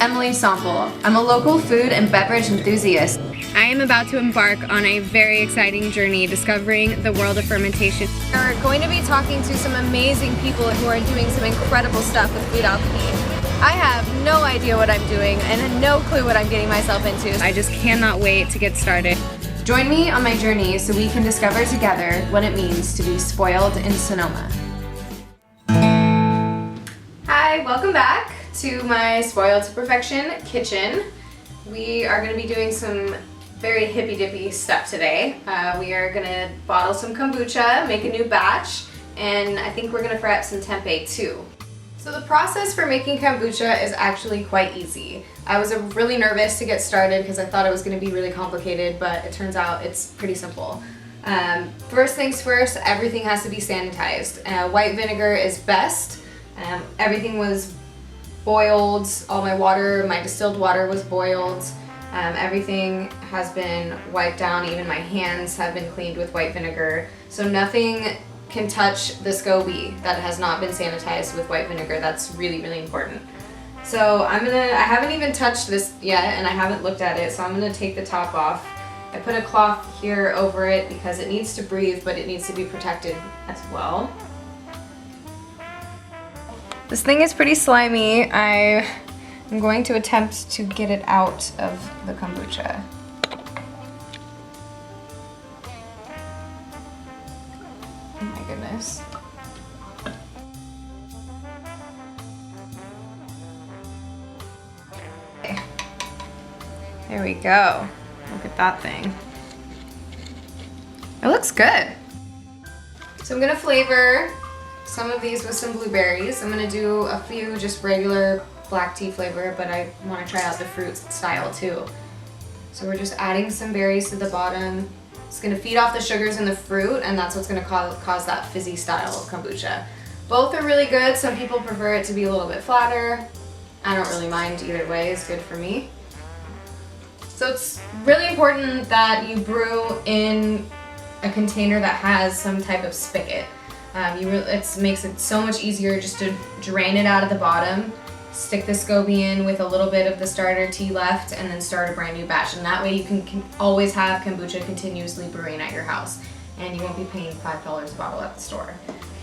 Emily Somple. I'm a local food and beverage enthusiast. I am about to embark on a very exciting journey discovering the world of fermentation. We're going to be talking to some amazing people who are doing some incredible stuff with food alchemy. I have no idea what I'm doing and no clue what I'm getting myself into. I just cannot wait to get started. Join me on my journey so we can discover together what it means to be spoiled in Sonoma. Hi, welcome back to my Spoiled to Perfection kitchen. We are going to be doing some very hippy-dippy stuff today. We are going to bottle some kombucha, make a new batch, and I think we're going to fry up some tempeh too. So the process for making kombucha is actually quite easy. I was really nervous to get started because I thought it was going to be really complicated, but it turns out it's pretty simple. First things first, everything has to be sanitized. White vinegar is best. Everything was boiled, all my water, my distilled water was boiled. Everything has been wiped down, even my hands have been cleaned with white vinegar. So nothing can touch the SCOBY that has not been sanitized with white vinegar. That's really, really important. So I haven't even touched this yet and I haven't looked at it, so I'm gonna take the top off. I put a cloth here over it because it needs to breathe, but it needs to be protected as well. This thing is pretty slimy. I'm going to attempt to get it out of the kombucha. Oh my goodness. Okay. There we go. Look at that thing. It looks good. So I'm gonna flavor some of these with some blueberries. I'm gonna do a few just regular black tea flavor, but I want to try out the fruit style too. So we're just adding some berries to the bottom. It's gonna feed off the sugars in the fruit, and that's what's gonna cause that fizzy style of kombucha. Both are really good. Some people prefer it to be a little bit flatter. I don't really mind either way, it's good for me. So it's really important that you brew in a container that has some type of spigot. It makes it so much easier just to drain it out of the bottom, stick the SCOBY in with a little bit of the starter tea left, and then start a brand new batch. And that way you can always have kombucha continuously brewing at your house, and you won't be paying $5 a bottle at the store.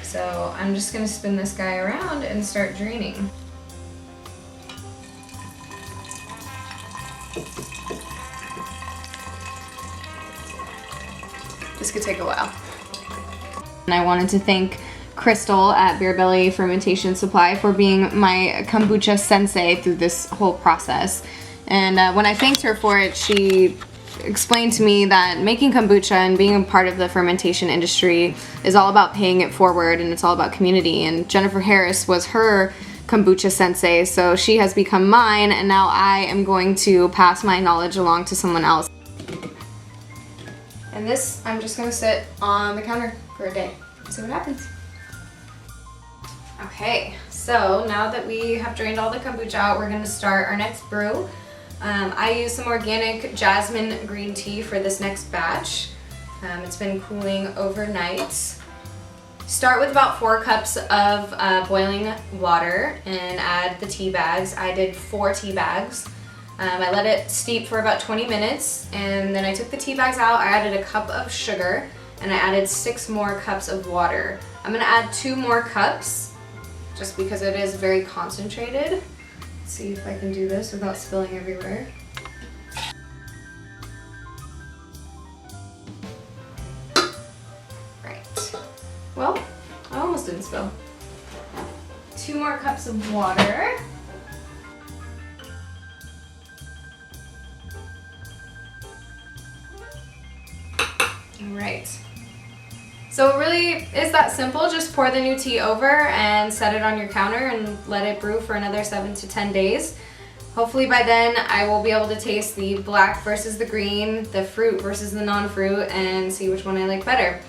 So I'm just gonna spin this guy around and start draining. This could take a while. And I wanted to thank Crystal at Beer Belly Fermentation Supply for being my kombucha sensei through this whole process. And when I thanked her for it, she explained to me that making kombucha and being a part of the fermentation industry is all about paying it forward, and it's all about community. And Jennifer Harris was her kombucha sensei, so she has become mine, and now I am going to pass my knowledge along to someone else. And this, I'm just gonna sit on the counter for a day and see what happens. Okay, so now that we have drained all the kombucha out, we're gonna start our next brew. I use some organic jasmine green tea for this next batch. It's been cooling overnight. Start with about 4 cups of boiling water and add the tea bags. I did 4 tea bags. I let it steep for about 20 minutes, and then I took the tea bags out. I added a cup of sugar, and I added 6 more cups of water. I'm gonna add 2 more cups, just because it is very concentrated. Let's see if I can do this without spilling everywhere. Right. Well, I almost didn't spill. 2 more cups of water. Alright, so it really is that simple. Just pour the new tea over and set it on your counter and let it brew for another 7 to 10 days. Hopefully by then I will be able to taste the black versus the green, the fruit versus the non-fruit, and see which one I like better.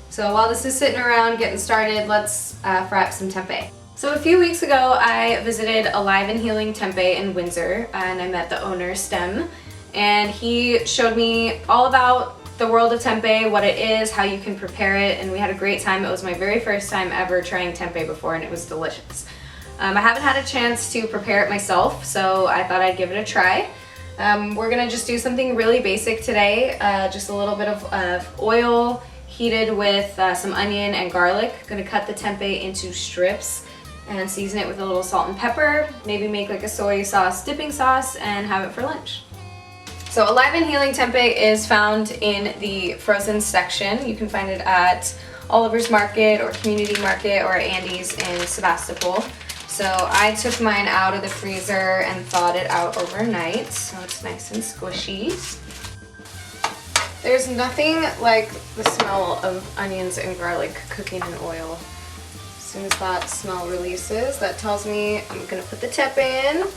So while this is sitting around getting started, let's fry up some tempeh. So a few weeks ago I visited Alive and Healing Tempeh in Windsor, and I met the owner, Stem, and he showed me all about the world of tempeh, what it is, how you can prepare it, and we had a great time. It was my very first time ever trying tempeh before, and it was delicious. I haven't had a chance to prepare it myself, so I thought I'd give it a try. We're gonna just do something really basic today, just a little bit of oil heated with some onion and garlic. Gonna cut the tempeh into strips and season it with a little salt and pepper, maybe make like a soy sauce dipping sauce and have it for lunch. So Alive and Healing Tempeh is found in the frozen section. You can find it at Oliver's Market or Community Market or Andy's in Sebastopol. So I took mine out of the freezer and thawed it out overnight, so it's nice and squishy. There's nothing like the smell of onions and garlic cooking in oil. As soon as that smell releases, that tells me I'm gonna put the tempeh in.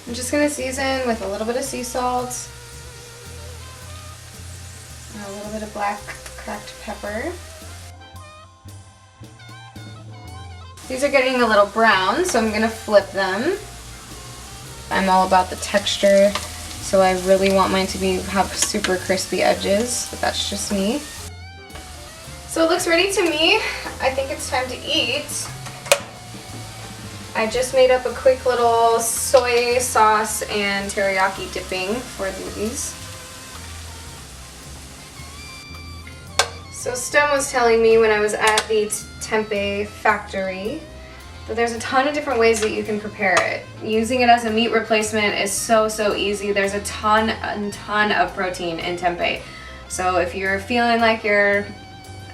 I'm just gonna season with a little bit of sea salt, and a little bit of black cracked pepper. These are getting a little brown, so I'm gonna flip them. I'm all about the texture, so I really want mine to have super crispy edges, but that's just me. So it looks ready to me. I think it's time to eat. I just made up a quick little soy sauce and teriyaki dipping for these. So Stem was telling me when I was at the tempeh factory that there's a ton of different ways that you can prepare it. Using it as a meat replacement is so easy. There's a ton of protein in tempeh. So if you're feeling like have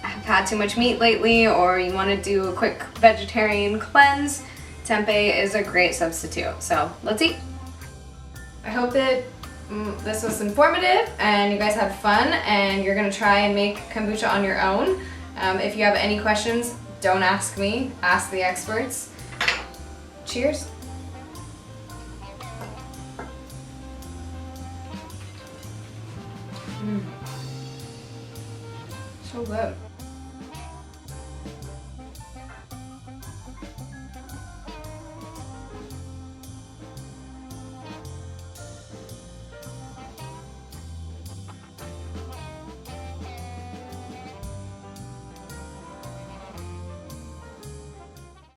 had too much meat lately, or you want to do a quick vegetarian cleanse, tempeh is a great substitute. So let's eat. I hope that this was informative and you guys had fun and you're gonna try and make kombucha on your own. If you have any questions, don't ask me, ask the experts. Cheers. So good.